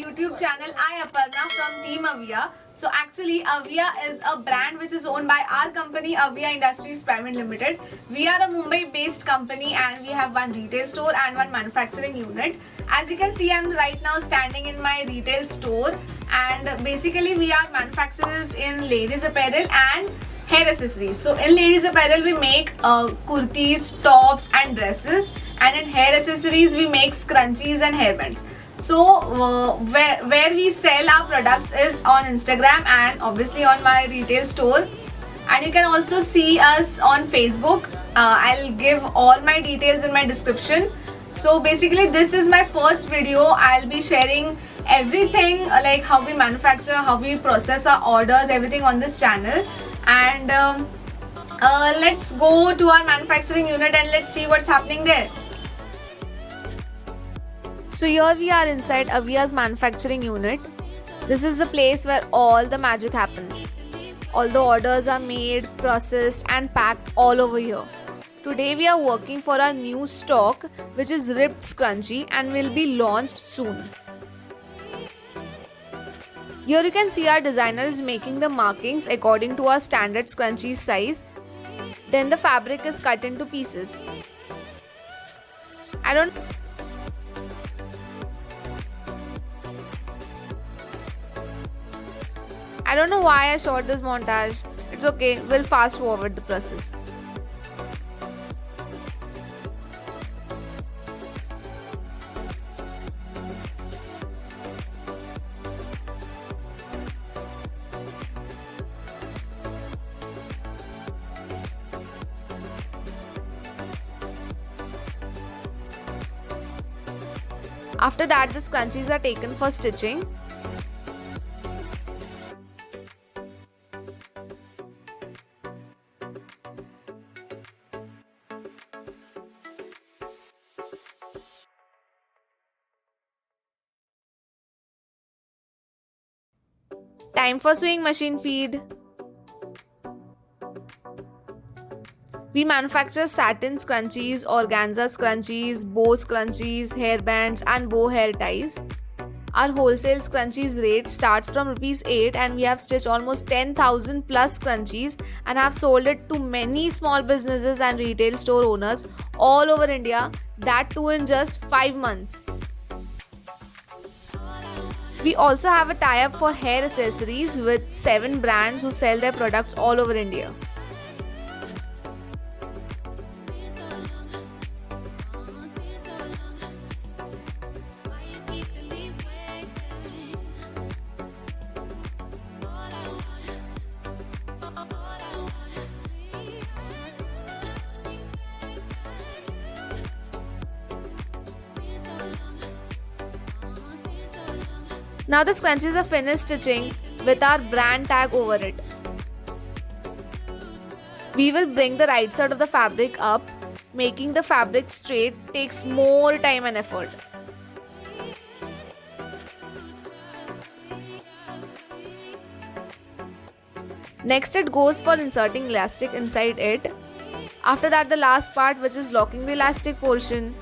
YouTube channel. I Aparna from Team Aviah. So actually Aviah is a brand which is owned by our company Aviah Industries Private Limited. We are a Mumbai based company and we have one retail store and one manufacturing unit. As you can see, I'm right now standing in my retail store, and basically we are manufacturers in ladies apparel and hair accessories. So in ladies apparel we make kurtis, tops and dresses, and in hair accessories we make scrunchies and hairbands. So where we sell our products is on Instagram and obviously on my retail store, and you can also see us on Facebook. I'll give all my details in my description. So basically this is my first video. I'll be sharing everything like how we manufacture, how we process our orders, everything on this channel. And let's go to our manufacturing unit and let's see what's happening there. So here we are inside Aviah's manufacturing unit. This is the place where all the magic happens. All the orders are made, processed and packed all over here. Today we are working for our new stock, which is ripped scrunchie, and will be launched soon. Here you can see our designer is making the markings according to our standard scrunchie size. Then the fabric is cut into pieces. I don't know why I shot this montage. It's okay, we'll fast forward the process. After that, the scrunchies are taken for stitching. Time for sewing machine feed. We manufacture satin scrunchies, organza scrunchies, bow scrunchies, hairbands and bow hair ties. Our wholesale scrunchies rate starts from ₹8 and we have stitched almost 10,000 plus scrunchies and have sold it to many small businesses and retail store owners all over India, that too in just 5 months. We also have a tie-up for hair accessories with 7 brands who sell their products all over India. Now the scrunchies are finished stitching with our brand tag over it. We will bring the right side of the fabric up. Making the fabric straight takes more time and effort. Next it goes for inserting elastic inside it. After that, the last part, which is locking the elastic portion.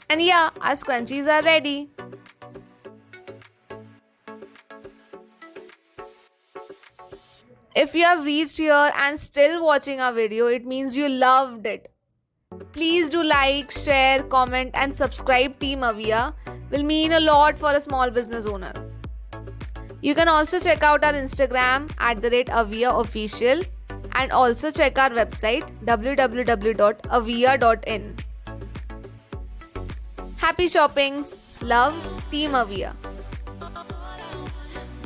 And yeah, our scrunchies are ready. If you have reached here and still watching our video, it means you loved it. Please do like, share, comment and subscribe. Team Aviah will mean a lot for a small business owner. You can also check out our Instagram @AviahOfficial and also check our website www.aviah.in. Happy shoppings. Love, Team Aviah.